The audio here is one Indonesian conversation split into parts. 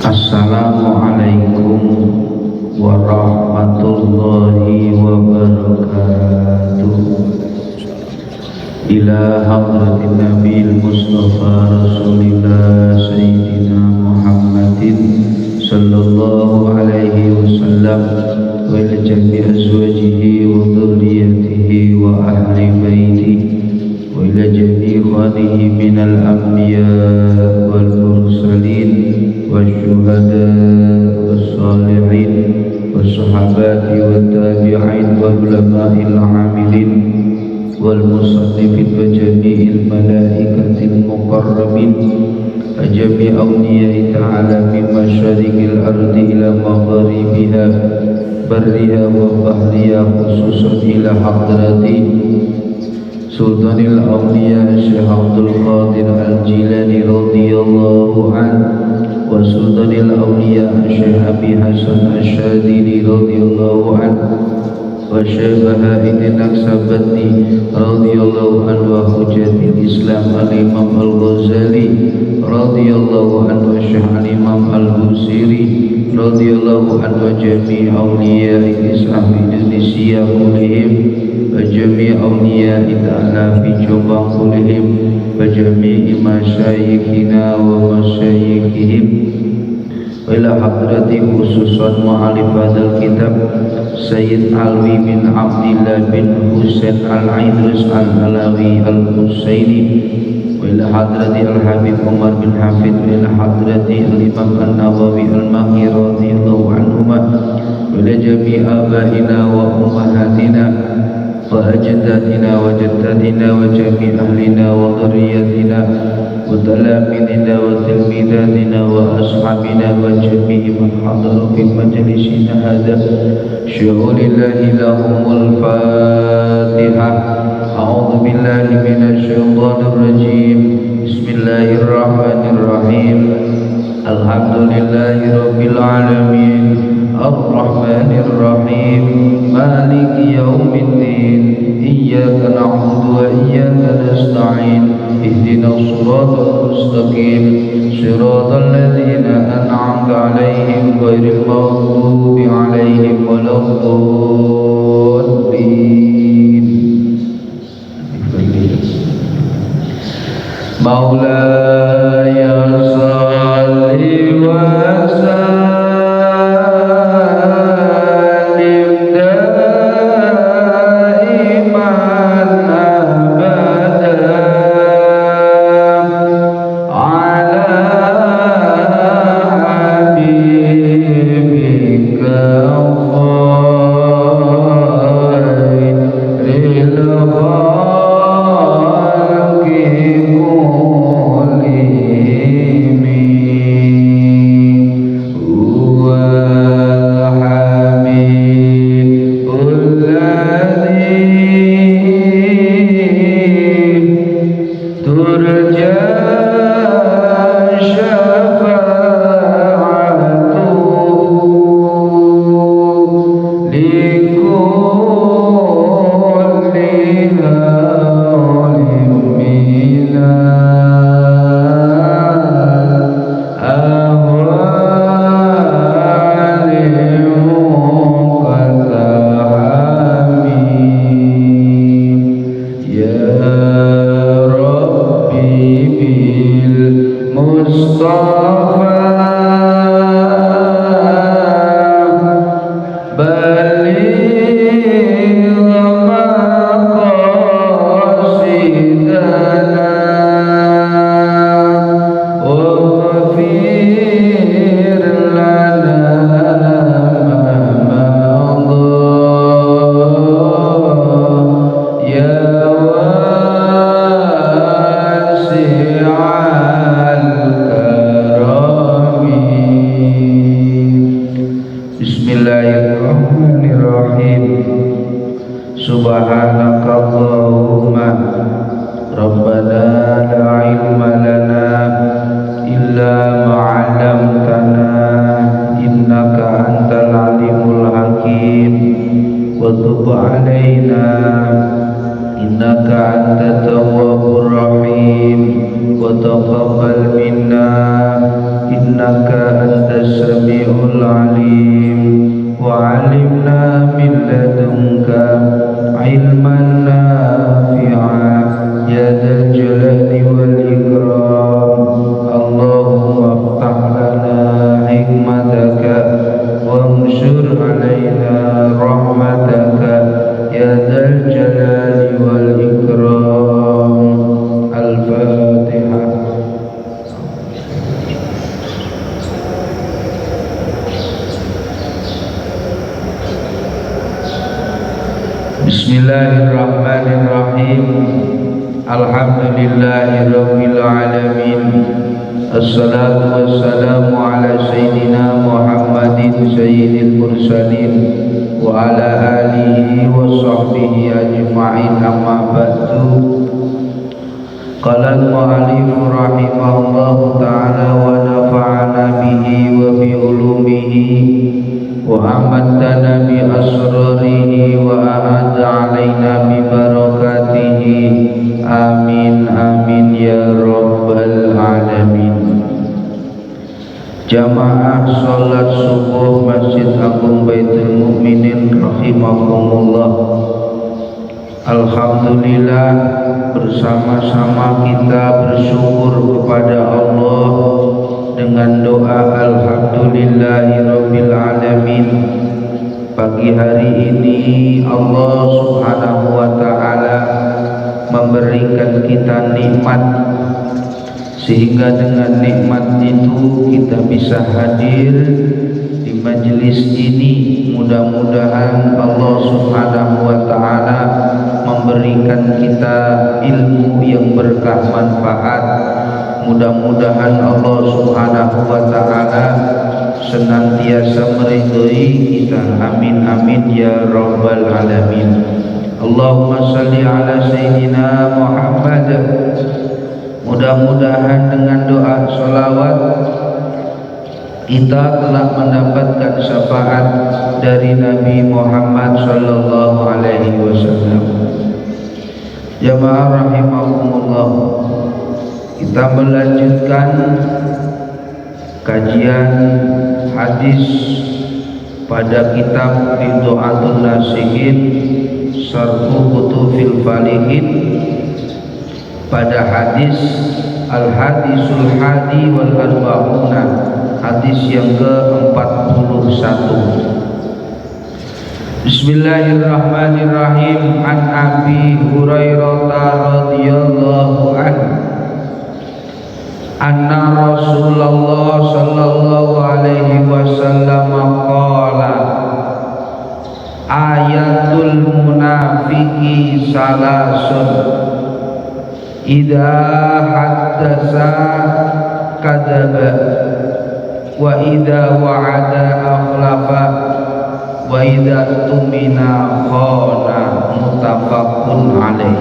Assalamualaikum warahmatullahi wabarakatuh. Ila hadratin Nabil Mustafa Rasulillah Sayyidina Muhammadin sallallahu alaihi wasallam wa ila jami azwajihi wa dhurriyyatihi wa ahli baitihi wa ila jami ikhwanihi minal anbiya wal mursalin والشهداء والصالحين والصحابات والتابعين والعلماء العاملين والمصنفين وجميع الملائكة المقربين وجميع أولياء تعالى من مشارق الأرض إلى مغاربها برها وبحرها خصوصا إلى حضرة سلطان الأولياء الشيخ عبد القادر الجيلاني رضي الله عنه وسلطان الأولياء الشيخ أبي حسن الشاذلي رضي الله عنه وشيخ هائد النكسبندي رضي الله عنه وحجة الإسلام الإمام الغزالي رضي الله عنه والشيخ الإمام البوصيري رضي الله عنه وجميع أولياء الإسلام في إندونيسيا كلهم وجميع أولياء تعالى في جمع كلهم وجميع مشايخنا ومشايخهم وإلى حضرة خصوصا مؤلف هذا الكتاب سيد علوي بن عبد الله بن حسين العيدرس العلوي الحسيني وإلى حضرة الحبيب عمر بن حفيظ وإلى حضرة الإمام النووي الماهي رضي الله عنهما وإلى جميع آبائنا وأمهاتنا وأجدادنا وجداتنا وجميع أهلنا وذريتنا وتلاميذنا وتلميذاتنا وأصحابنا وجميع من حضروا في مجلسنا هذا شؤون الله لهم الفاتحة. أعوذ بالله من الشيطان الرجيم. بسم الله الرحمن الرحيم. الحمد لله رب العالمين الرحمن الرحيم مالك يوم الدين إياك نعبد وإياك نستعين اهدنا الصراط المستقيم صراط الذين أنعمت عليهم غير المغضوب عليهم ولا الضالين. مولاي صل وسلم أنت السميع العليم وعلمنا من لدنك علما نافعا يا ذا الجلال والإكرام اللهم افتح لنا حكمتك وانشر علينا رحمتك يا ذا الجلال والإكرام. الفاتحة. Bismillahirrahmanirrahim. Alhamdulillahirabbil alamin. Assalatu wassalamu ala sayyidina Muhammadin sayyidil mursalin wa ala alihi wa sahbihi ajma'in, amma ba'du. Qala al-mu'allif rahimahullahu ta'ala wa nafa'ana bihi wa bi ulumihi wa amatana bi asrarihi wa ahada alaina bi barakatihi. Amin amin ya rabbal alamin. Jamaah salat subuh Masjid Agung Baitul Mukminin rahimakumullah. Alhamdulillah, bersama-sama kita bersyukur kepada Allah dengan doa alhamdulillahirabbil alamin. Pagi hari ini Allah Subhanahu wa taala memberikan kita nikmat, sehingga dengan nikmat itu kita bisa hadir di majelis ini. Mudah-mudahan Allah Subhanahu wa taala memberikan kita ilmu yang berkah manfaat. Mudah-mudahan Allah Subhanahu wa taala senantiasa meridhoi kita. Amin amin ya rabbal alamin. Allahumma salli ala sayyidina Muhammad. Mudah-mudahan dengan doa sholawat kita telah mendapatkan syafaat dari Nabi Muhammad sallallahu alaihi wasallam. Jamaah rahimakumullah, kita melanjutkan kajian hadis pada kitab Ridho'atun Nasihin Syarhu Kutufil Falihin, pada hadis Al-Hadisul Hadi wal Arba'una, hadis yang ke-41. Bismillahirrahmanirrahim. An Abi Hurairah radhiyallahu anhu anna Rasulullah sallallahu alaihi wasallam qala ayatul munafiqi salasun idza haddatsa kadzaba wa idza wa'ada akhlafa wa idza tumina khana. Muttafaqun alaih.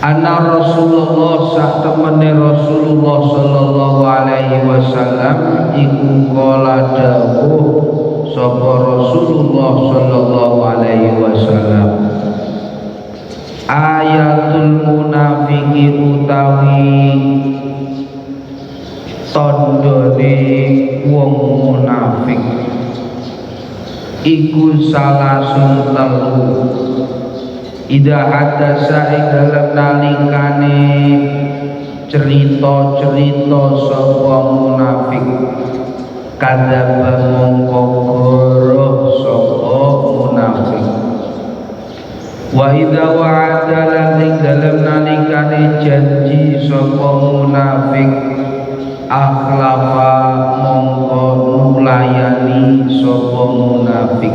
Anna Rasulullah sak temene Rasulullah sallallahu alaihi wasallam iku kala dawuh sapa Rasulullah sallallahu alaihi wasallam, ayatul munafiqi utawi tandane wong munafik iku salasun telu. Ida hadasa ing dalem nalikane cerita-cerita sapa munafik, kadzaba mongko goroh sapa munafik. Wa idza wa'ada lan ing dalem nalikane janji sapa munafik, akhlafa mongko nulayani sapa munafik.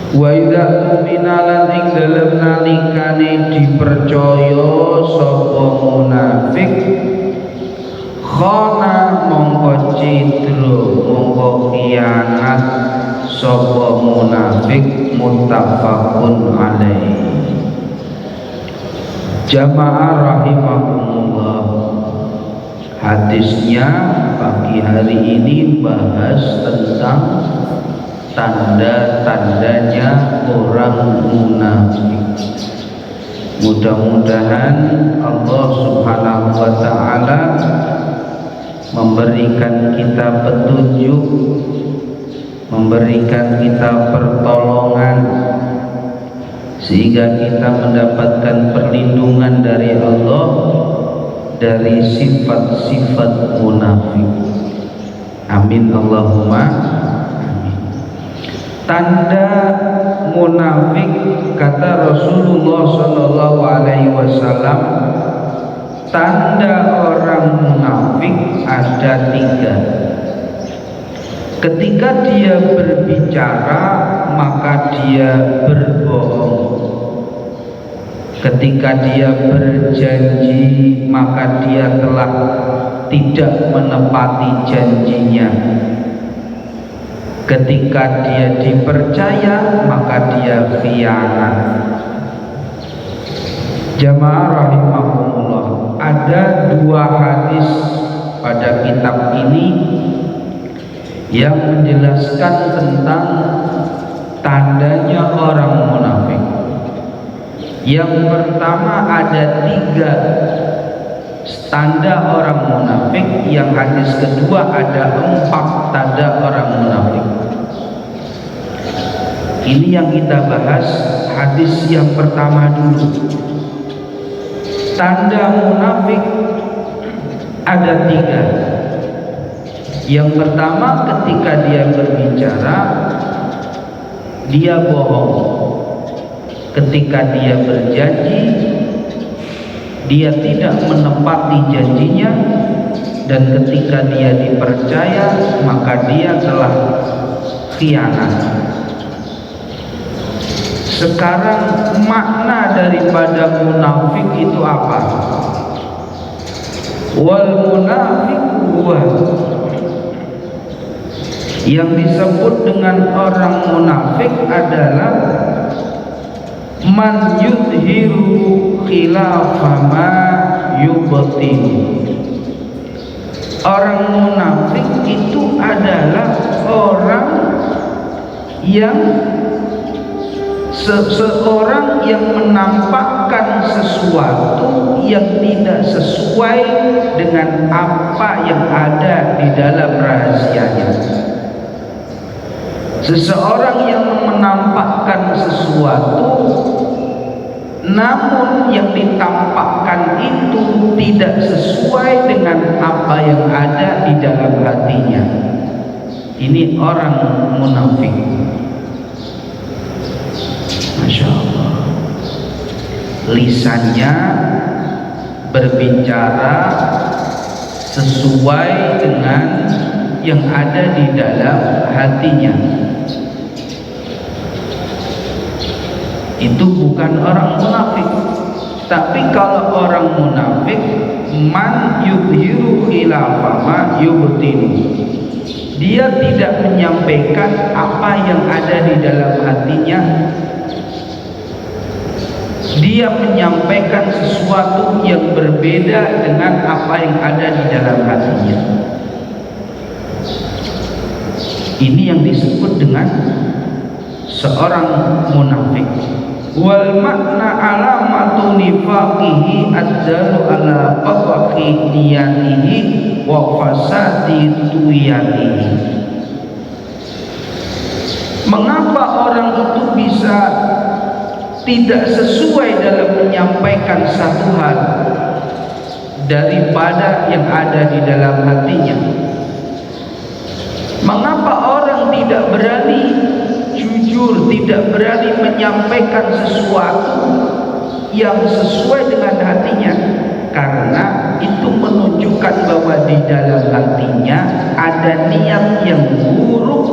Wa idza tumina lan ing dalem nalikane dipercaya sapa munafik, khana mongko cidro mongko khianat sapa munafik. Muttafaqun alaih. Jamaah rahimakumullah, hadisnya pagi hari ini bahas tentang tanda-tandanya orang munafik. Mudah-mudahan Allah Subhanahu wa taala memberikan kita petunjuk, memberikan kita pertolongan, sehingga kita mendapatkan perlindungan dari Allah dari sifat-sifat munafik. Amin Allahumma amin. Tanda munafik kata Rasulullah sallallahu alaihi wasallam, tanda orang munafik ada 3. Ketika dia berbicara maka dia berbohong. Ketika dia berjanji maka dia telah tidak menepati janjinya. Ketika dia dipercaya maka dia khianat. Jamaah rahimahumullah, ada 2 hadis pada kitab ini yang menjelaskan tentang tandanya orang munafik. Yang pertama ada 3 tanda orang munafik, yang hadis kedua ada 4 tanda orang munafik. Ini yang kita bahas hadis yang pertama dulu. Tanda munafik ada 3. Yang pertama, ketika dia berbicara dia bohong. Ketika dia berjanji dia tidak menepati janjinya, dan ketika dia dipercaya maka dia telah khianat. Sekarang makna daripada munafik itu apa? Wal munafik huwa, yang disebut dengan orang munafik adalah man yudhiru khilafa ma yubtin. Orang munafik itu adalah orang yang seseorang yang menampakkan sesuatu yang tidak sesuai dengan apa yang ada di dalam rahasianya. Seseorang yang menampakkan sesuatu namun yang ditampakkan itu tidak sesuai dengan apa yang ada di dalam hatinya. Ini orang munafik. Masya Allah. Lisannya berbicara sesuai dengan yang ada di dalam hatinya. Itu bukan orang munafik. Tapi kalau orang munafik, man yudhiru khilafa ma yubtinu, dia tidak menyampaikan apa yang ada di dalam hatinya. Dia menyampaikan sesuatu yang berbeda dengan apa yang ada di dalam hatinya. Ini yang disebut dengan seorang munafik. Wal makna alamatu nifaqihi adzalu ala qawqi niyatihi wa fasadi tuyatihi. Mengapa orang itu bisa tidak sesuai dalam menyampaikan satu hal daripada yang ada di dalam hatinya? Mengapa orang tidak berani jujur, tidak berani menyampaikan sesuatu yang sesuai dengan hatinya? Karena itu menunjukkan bahwa di dalam hatinya ada niat yang buruk,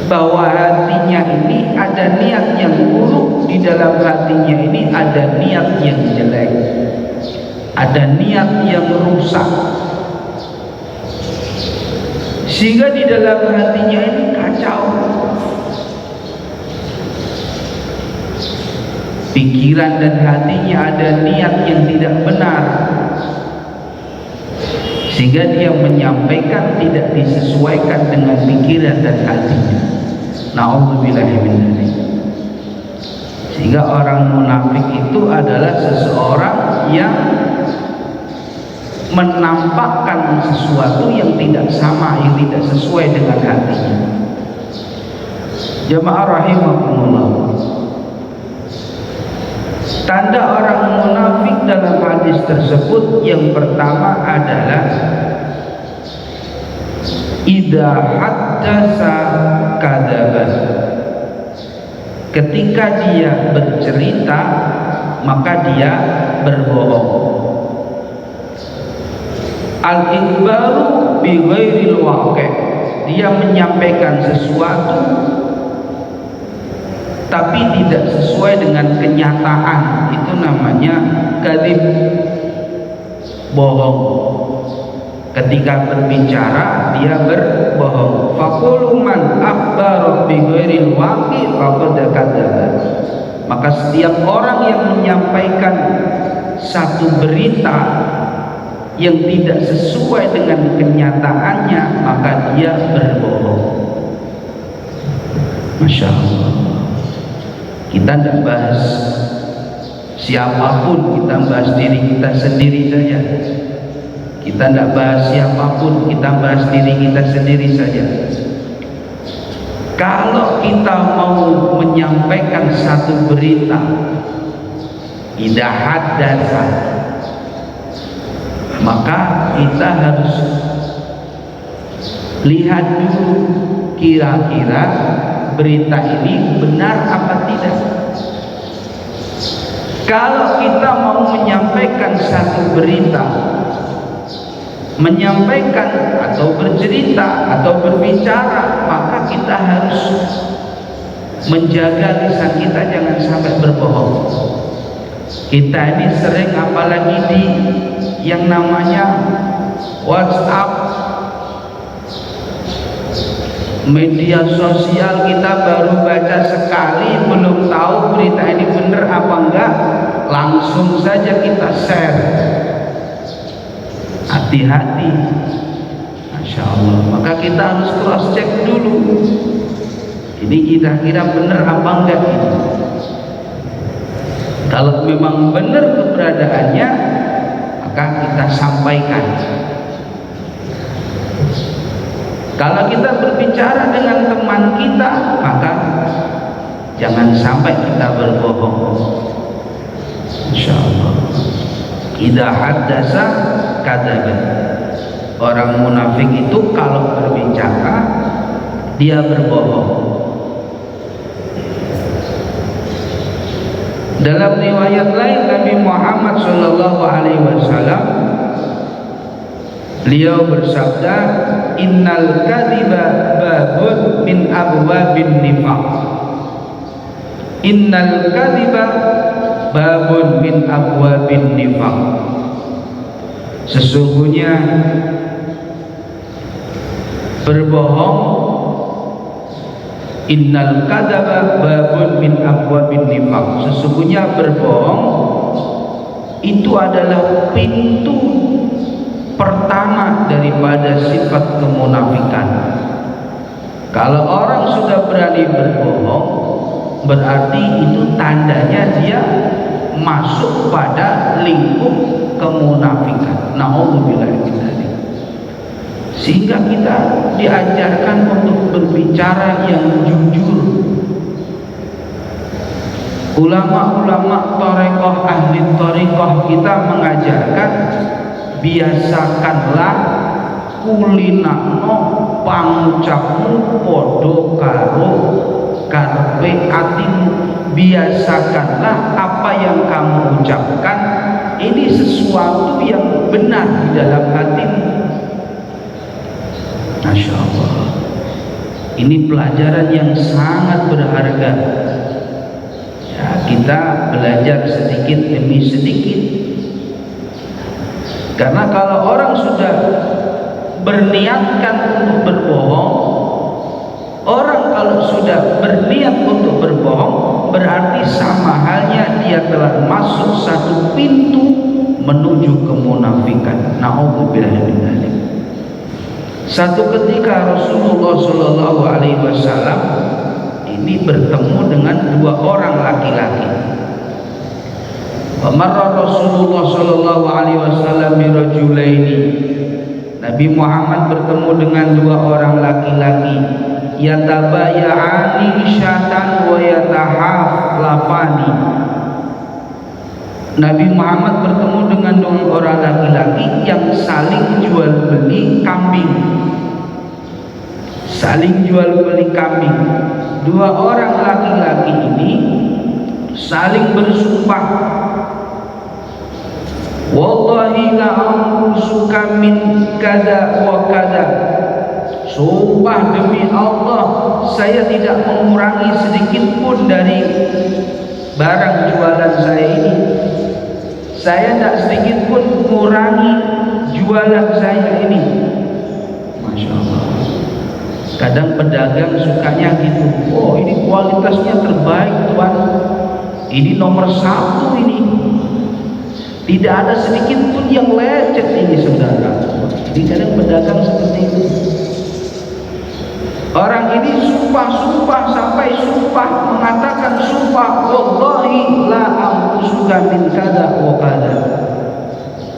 bahwa hatinya ini ada niat yang buruk, di dalam hatinya ini ada niat yang jelek, ada niat yang rusak, sehingga di dalam hatinya ini kacau. Pikiran dan hatinya ada niat yang tidak benar, sehingga dia menyampaikan tidak disesuaikan dengan pikiran dan hatinya. Na'udzubillahi min dzalik. Sehingga orang munafik itu adalah seseorang yang menampakkan sesuatu yang tidak sama, yang tidak sesuai dengan hatinya. Jamaah rahimakumullah, tanda orang munafik dalam hadis tersebut yang pertama adalah idza haddatsa kadzaba. Ketika dia bercerita maka dia berbohong. Al-ikhbaru bi ghairil waqi', dia menyampaikan sesuatu tapi tidak sesuai dengan kenyataan, itu namanya kadzib, bohong. Ketika berbicara dia berbohong. Faqulu man akhbara bi ghairil waqi' faqad kadzaba. Maka setiap orang yang menyampaikan satu berita yang tidak sesuai dengan kenyataannya maka dia berbohong. Masya Allah. Kita tidak bahas siapapun, kita bahas diri kita sendiri saja. Kita tidak bahas siapapun, kita bahas diri kita sendiri saja. Kalau kita mau menyampaikan satu berita, idza haddatsa, maka kita harus lihat dulu kira-kira berita ini benar apa tidak. Kalau kita mau menyampaikan satu berita, menyampaikan atau bercerita atau berbicara, maka kita harus menjaga lisan kita jangan sampai berbohong. Kita ini sering, apalagi di yang namanya WhatsApp, media sosial, kita baru baca sekali belum tahu berita ini benar apa enggak, langsung saja kita share. Hati-hati, Masya Allah. Maka kita harus cross check dulu, ini kira-kira benar apa enggak ini. Kalau memang benar keberadaannya maka kita sampaikan. Kalau kita berbicara dengan teman kita maka jangan sampai kita berbohong. Insya Allah. Idza haddatsa kadzaba. Orang munafik itu kalau berbicara dia berbohong. Dalam riwayat lain Nabi Muhammad sallallahu alaihi wasallam beliau bersabda, innal kadhiba babun min abwabin nifaq. Innal kadhiba babun min abwabin nifaq. Sesungguhnya berbohong, innal kadzaba babun min abwabin nifaq. Sesungguhnya berbohong itu adalah pintu pertama daripada sifat kemunafikan. Kalau orang sudah berani berbohong, berarti itu tandanya dia masuk pada lingkup kemunafikan. Na'udzubillah min dzalik. Sehingga kita diajarkan untuk berbicara yang jujur. Ulama-ulama tarekoh, ahli tarekoh kita mengajarkan, biasakanlah kulinakno pangucapmu podo karo karpe atimu. Biasakanlah apa yang kamu ucapkan ini sesuatu yang benar di dalam hatimu. Masya Allah. Ini pelajaran yang sangat berharga. Ya, kita belajar sedikit demi sedikit. Karena kalau orang sudah berniatkan untuk berbohong, orang kalau sudah berniat untuk berbohong, berarti sama halnya dia telah masuk satu pintu menuju kemunafikan. Na'udzubillah min dzalik. Satu ketika Rasulullah Shallallahu Alaihi Wasallam ini bertemu dengan dua orang laki-laki. Marra Rasulullah sallallahu alaihi wasallam bi rajulaini. Nabi Muhammad bertemu dengan dua orang laki-laki, yatabaya'ani syatan wa yatahaflafani. Nabi Muhammad bertemu dengan dua orang laki-laki yang saling jual beli kambing. Saling jual beli kambing. Dua orang laki-laki ini saling bersumpah, wallahi la anqusuka min kada wa kada. Sumpah demi Allah, saya tidak mengurangi sedikit pun dari barang jualan saya ini. Saya tidak sedikit pun mengurangi jualan saya ini. Masya Allah. Kadang pedagang sukanya gitu. Oh, ini kualitasnya terbaik tuan. Ini nomor 1 ini. Tidak ada sedikit pun yang lecet ini saudara. Jadi kadang pedagang seperti itu. Orang ini sumpah sampai sumpah mengatakan sumpah, wallahi la anqusuka min kada wa kada.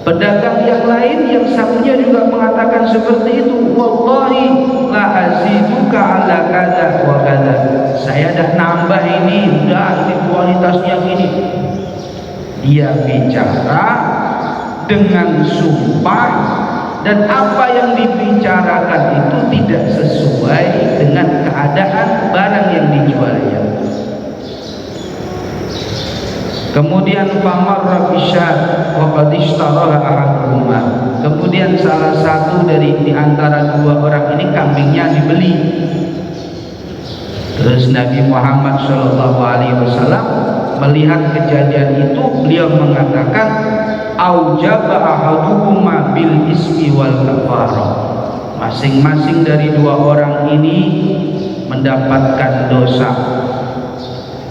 Pedagang yang lain yang satunya juga mengatakan seperti itu, wallahi la aziduka ala kada wa kada. Saya dah nambah ini, udah ini kualitasnya gini. Dia bicara dengan sumpah, dan apa yang dibicarakan itu tidak sesuai dengan keadaan barang yang dijualnya. Kemudian famarra bisyat wa qad ishtaraha ahaduhuma. Kemudian salah satu dari antara dua orang ini kambingnya dibeli. Terus Nabi Muhammad SAW melihat kejadian itu, beliau mengatakan aujaba ahaduhuma bil ismi wal kafarah. Masing-masing dari dua orang ini mendapatkan dosa.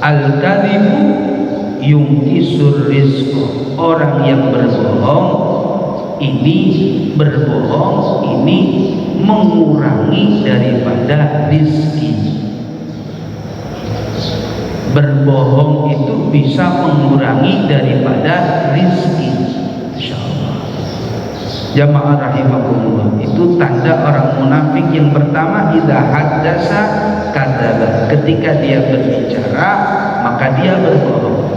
Al-kadhibu yungkisur rizqa. Orang yang berbohong ini mengurangi daripada rizki. Berbohong itu bisa mengurangi daripada rizki. Insyaallah. Jamaah rahimakumullah, itu tanda orang munafik yang pertama, idza haddasa kadzaba. Ketika dia berbicara maka dia berbohong.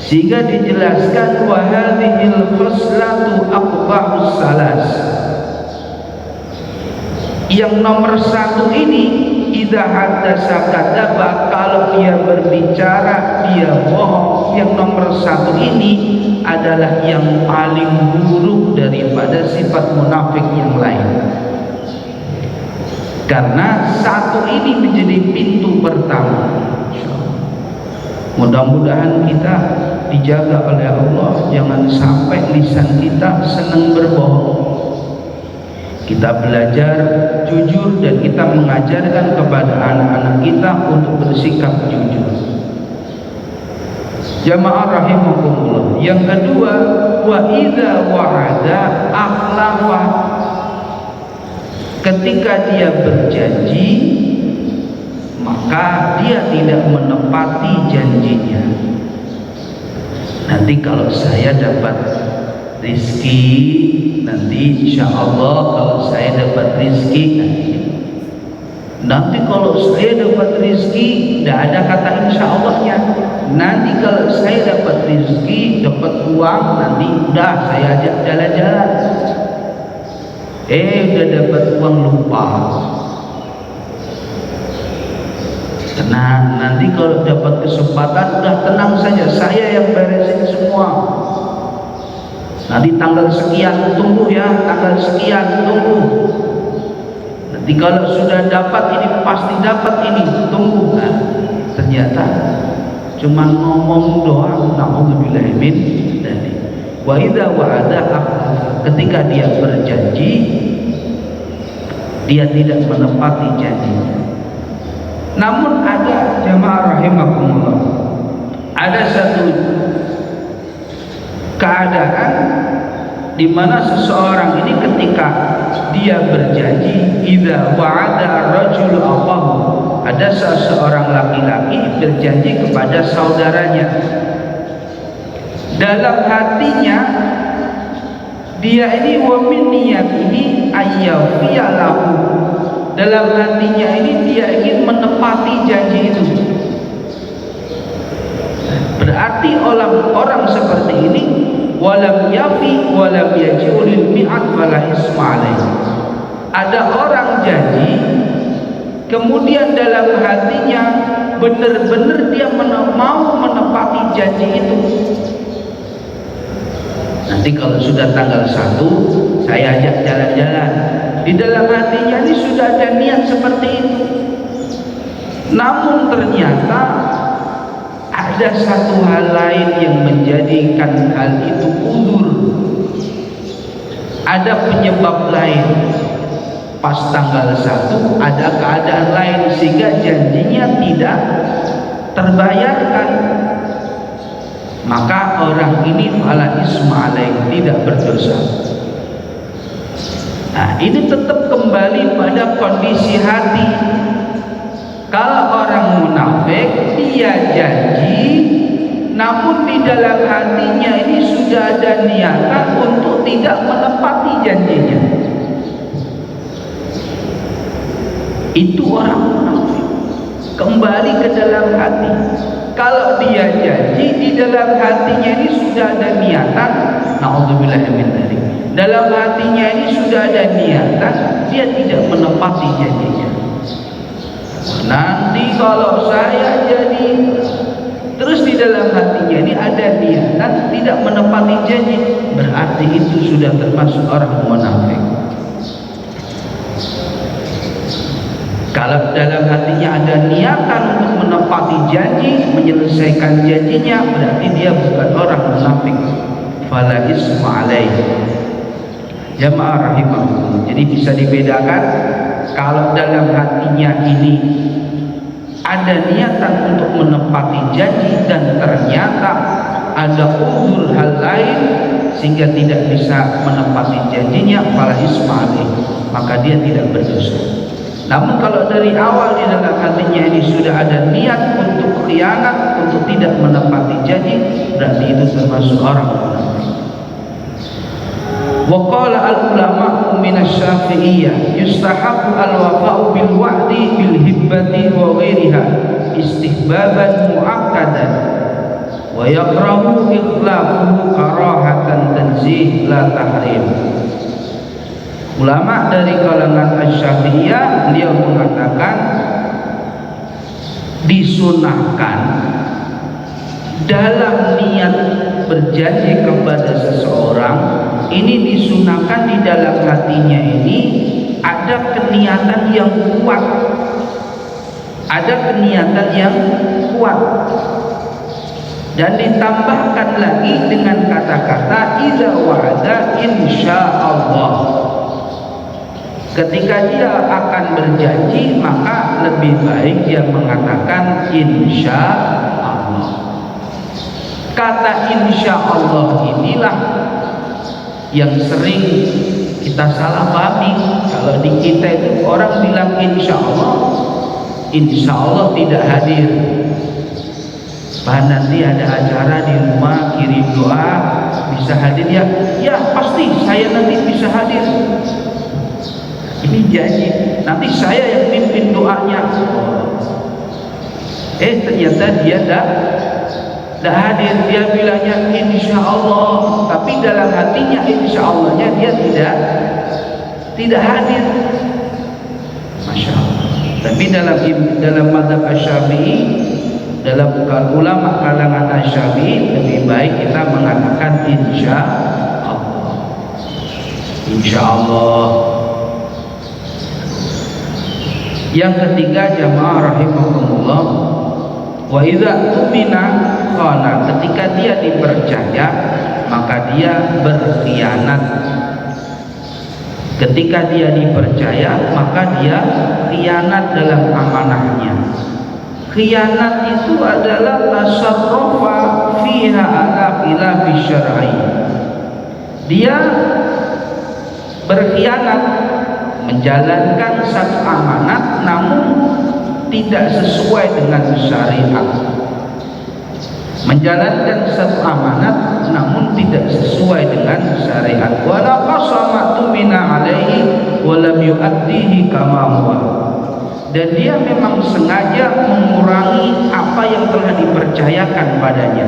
Sehingga dijelaskan wa hadhil khaslatu aqbahus salas. Yang nomor 1 ini, idza haddasa kadzaba, kalau dia berbicara dia bohong. Yang nomor 1 ini adalah yang paling buruk daripada sifat munafik yang lain. Karena 1 ini menjadi pintu pertama. Mudah-mudahan kita dijaga oleh Allah, jangan sampai lisan kita senang berbohong. Kita belajar jujur dan kita mengajarkan kepada anak-anak kita untuk bersikap jujur. Jamaah rahimakumullah. Yang kedua, wa idza wa'ada akhlafa. Ketika dia berjanji, maka dia tidak menepati janjinya. Nanti kalau saya dapat rizki, nanti insya Allah kalau saya dapat rizki, nanti kalau saya dapat rizki, tidak ada kata insya Allahnya. Nanti kalau saya dapat rizki, dapat uang, nanti udah saya ajak jalan-jalan. Udah dapat uang lupa. Tenang, nanti kalau dapat kesempatan udah tenang saja, saya yang beresin semua. Nanti tanggal sekian tunggu ya, tanggal sekian tunggu. Nanti kalau sudah dapat ini pasti dapat ini, tunggu. Nah, ternyata cuma ngomong doang. Na'udzubillahi min dzalik. Wa idza wa'ada akhlafa. Ketika dia berjanji, dia tidak menepati janjinya. Namun ada, jamaah rahimakumullah, ada satu keadaan di mana seseorang ini ketika dia berjanji, idza wa'ada ar-rajulu akhahu, ada seseorang laki-laki berjanji kepada saudaranya, dalam hatinya dia ini wa min niyatihi ayyafiyalahu, dalam hatinya ini dia ingin menepati janji itu. Berarti orang seperti ini walam yafi walam yaji'ul mi'at wala isma alaihi. Ada orang janji kemudian dalam hatinya benar-benar dia mau menepati janji itu. Nanti kalau sudah tanggal 1 saya ajak jalan-jalan, di dalam hatinya ini sudah ada niat seperti itu. Namun ternyata ada satu hal lain yang menjadikan hal itu uzur. Ada penyebab lain. Pas tanggal 1 ada keadaan lain sehingga janjinya tidak terbayarkan. Maka orang ini fala isma alaih, tidak berdosa. Nah, ini tetap kembali pada kondisi hati. Kalau orang munafik dia janji, namun di dalam hatinya ini sudah ada niatan untuk tidak menepati janjinya. Itu orang munafik. Kembali ke dalam hati. Kalau dia janji, di dalam hatinya ini sudah ada niatan, naudzubillah min dzalik. Dalam hatinya ini sudah ada niatan, dia tidak menepati janjinya. Nanti kalau saya jadi, terus di dalam hatinya ini ada niatan tidak menepati janji, berarti itu sudah termasuk orang munafik. Kalau dalam hatinya ada niatan untuk menepati janji, menyelesaikan janjinya, berarti dia bukan orang munafik. Fala isma alaihi. Jamaah rahimahullah. Jadi bisa dibedakan kalau dalam hatinya ini ada niatan untuk menepati janji dan ternyata ada uzur hal lain sehingga tidak bisa menepati janjinya, fala isma alaihi, maka dia tidak berdosa. Namun kalau dari awal di dalam hatinya ini sudah ada niat untuk khianat, untuk tidak menepati janji, berarti itu termasuk orang munafik. Wa qala al-ulama min asy-Syafi'iyyah yustahabbu al-wafa'u bil wa'di bil hibbati wa ghairiha istihbaban mu'akkadan wa yakrahu ikhlafuhu karahatan tanzih la tahrim. Ulama dari kalangan Asy-Syafi'iyah beliau mengatakan disunahkan dalam niat berjanji kepada seseorang ini, disunahkan di dalam hatinya ini ada keniatan yang kuat, ada keniatan yang kuat, dan ditambahkan lagi dengan kata-kata idza wa'ada insyaallah. Ketika dia akan berjanji, maka lebih baik dia mengatakan insya Allah. Kata insya Allah inilah yang sering kita salah pahami. Kalau di kita itu orang bilang insya Allah tidak hadir. Nanti ada acara di rumah, kirim doa, bisa hadir ya? Ya pasti saya nanti bisa hadir. Ini janji, nanti saya yang pimpin doanya. Ternyata dia tidak hadir. Dia bilangnya insya Allah, tapi dalam hatinya insya Allahnya dia tidak hadir. Masya Allah. Tapi dalam mazhab Asy-Syafi'i, dalam ulama kalangan Asy-Syafi'i, lebih baik kita mengatakan insya Allah. Insya Allah. Yang ketiga, jamaah rahimahumullah, wa idza tumina khana, ketika dia dipercaya maka dia berkhianat. Ketika dia dipercaya maka dia khianat dalam amanahnya. Khianat itu adalah tasarrufa fiha ala khilafi syar'i. Dia berkhianat, menjalankan satu amanat namun tidak sesuai dengan syariat. Menjalankan satu amanat namun tidak sesuai dengan syariat. Wala qasamatu mina alaihi wa lam yu'addihi kama huwa. Dan dia memang sengaja mengurangi apa yang telah dipercayakan padanya.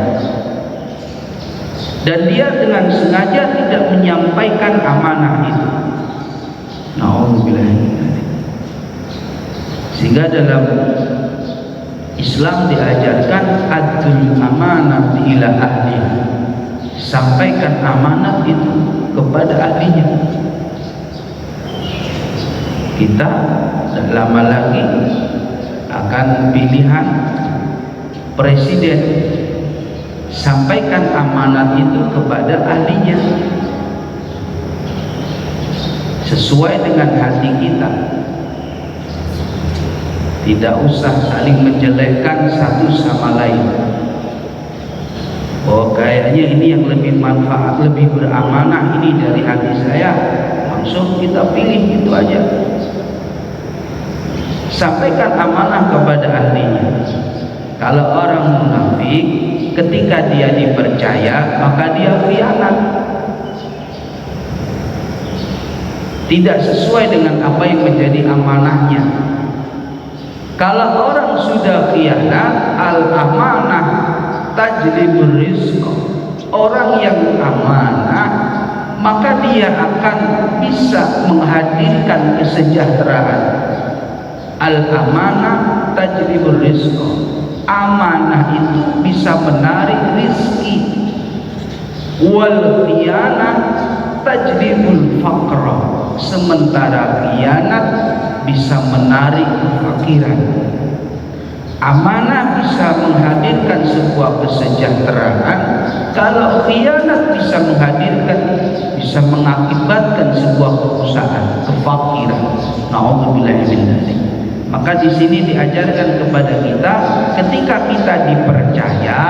Dan dia dengan sengaja tidak menyampaikan amanah itu. Na'udzubillah. Sehingga dalam Islam diajarkan adul amanah ila ahli. Sampaikan amanat itu kepada ahlinya. Kita tidak lama lagi akan pilihan presiden. Sampaikan amanat itu kepada ahlinya sesuai dengan hati kita. Tidak usah saling menjelekkan satu sama lain. Oh, kayaknya ini yang lebih manfaat, lebih beramanah ini dari hati saya, langsung kita pilih itu aja. Sampaikan amanah kepada ahlinya. Kalau orang munafik, ketika dia dipercaya, maka dia khianat. Tidak sesuai dengan apa yang menjadi amanahnya. Kalau orang sudah khianat, al-amanah tajlibur rizq. Orang yang amanah, maka dia akan bisa menghadirkan kesejahteraan. Al-amanah tajlibur rizq. Amanah itu bisa menarik rizki. Wal khianah tajlibul faqra. Sementara khianat bisa menarik kefakiran. Amanah bisa menghadirkan sebuah kesejahteraan. Kalau khianat bisa mengakibatkan sebuah kerusakan, kefakiran. Na'udzubillah min dzalik. Maka di sini diajarkan kepada kita, ketika kita dipercaya,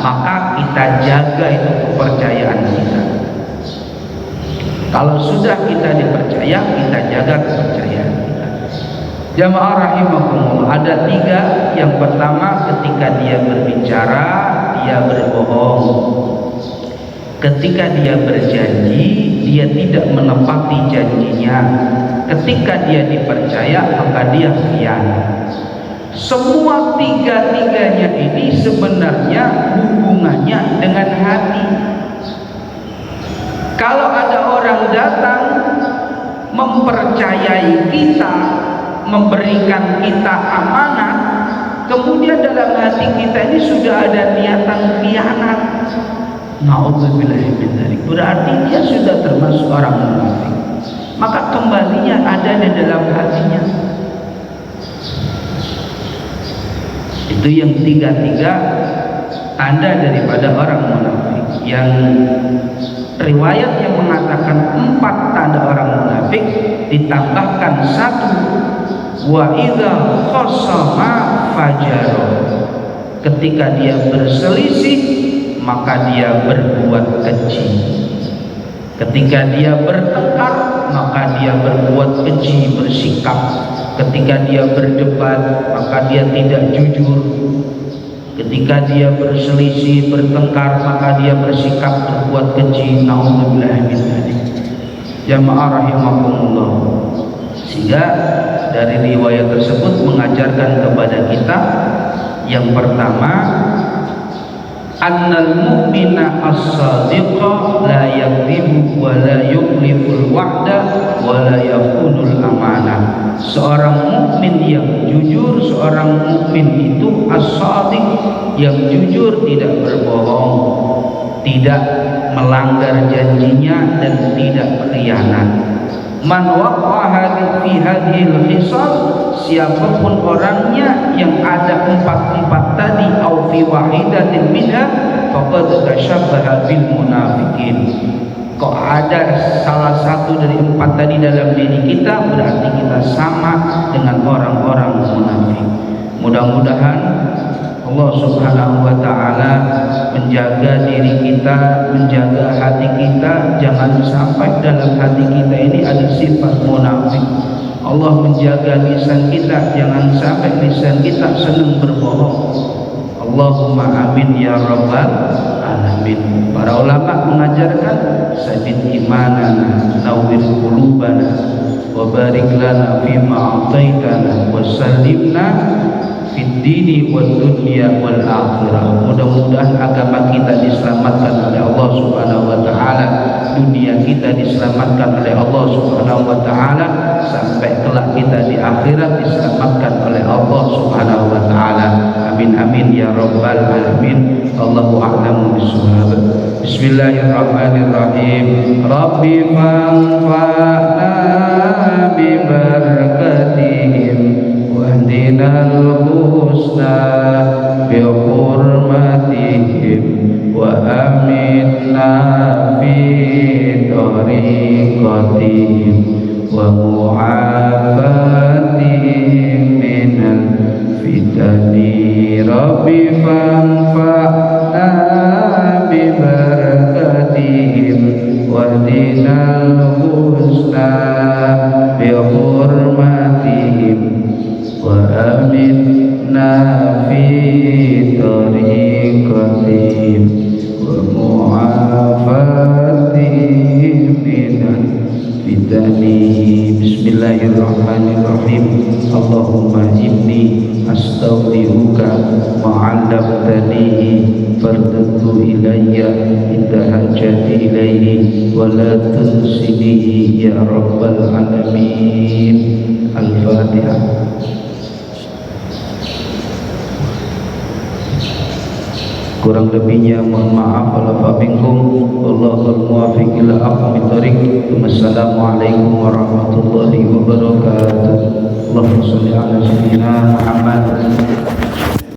maka kita jaga itu kepercayaan kita. Kalau sudah kita dipercaya, kita jaga kepercayaan kita. Jamaah rahimakumullah, ada 3. Yang pertama, ketika dia berbicara, dia berbohong. Ketika dia berjanji, dia tidak menepati janjinya. Ketika dia dipercaya, maka dia khianat. Semua 3-tiganya ini sebenarnya hubungannya dengan hati. Kalau ada orang datang mempercayai kita, memberikan kita amanat, kemudian dalam hati kita ini sudah ada niatan khianat, na'udzubillah min dzalik, berarti dia sudah termasuk orang munafik. Maka kembalinya ada di dalam hatinya. Itu yang 3 tanda daripada orang munafik. Yang riwayat yang mengatakan 4 tanda orang munafik, ditambahkan 1, wa idza khasama fajara. Ketika dia berselisih, maka dia berbuat keji. Ketika dia bertengkar, maka dia berbuat keji, bersikap. Ketika dia berdebat, maka dia tidak jujur. Ketika dia berselisih, bertengkar, maka dia bersikap, berbuat keji. Na'udzubillah min dzalik. Jamaah rahimakumullah. Sehingga dari riwayat tersebut mengajarkan kepada kita, yang pertama, annal mu'mina as-sadiqa la yakdzibu wa la yukhliful wa'da wa la yakhunul amanah. Seorang mukmin yang jujur, seorang mukmin itu as-sadiq, yang jujur, tidak berbohong, tidak melanggar janjinya dan tidak berkhianat. Man waqa'a fi hadhil khisal, siapapun orangnya yang ada 4 tadi, au fi wahidatin minha, faqad tashabbaha bil munafiqin. Kok ada salah satu dari 4 tadi dalam diri kita, berarti kita sama dengan orang-orang munafik. Mudah-mudahan Allah Subhanahu wa ta'ala menjaga diri kita, menjaga hati kita, jangan sampai dalam hati kita ini ada sifat munafik. Allah menjaga lisan kita, jangan sampai lisan kita senang berbohong. Allahumma amin ya rabbal alamin. Para ulama mengajarkan sabit imanana, nawwir qulubana, wa barik lana fima a'taitana, wa sallimna fid dini wad dunya wal akhirah. Mudah-mudahan agama kita diselamatkan oleh Allah Subhanahu wa taala, dunia kita diselamatkan oleh Allah Subhanahu wa taala, sampai kelak kita di akhirat diselamatkan oleh Allah Subhanahu wa taala. Amin amin ya rabbal alamin. Allahu a'lamu bissawab. Bismillahirrahmanirrahim. Rabbi fanfa'na bi barakatihim wahdinal husna bi hurmatihim wa aminna fi tariqatihim wa mu'afatihim minal fitani. Rabbi fanfa'na bi barakatihim wahdinal husna bi hurmatihim wa aminna fi tariqatihim wa mu'afatihim minal fitani. Bismillahirrahmanirrahim. Allahumma inni astaudiuka ma'allamtanihi fardatu ilayya inda hajati ilayhi wa la tunsinihi ya rabbal alamin. Al-Fatihah. Kurang lebihnya mohon maaf. Wallahul muwaffiq ila aqwamit thoriq. Wassalamualaikum warahmatullahi wabarakatuh. Allahumma shalli ala sayyidina Muhammad.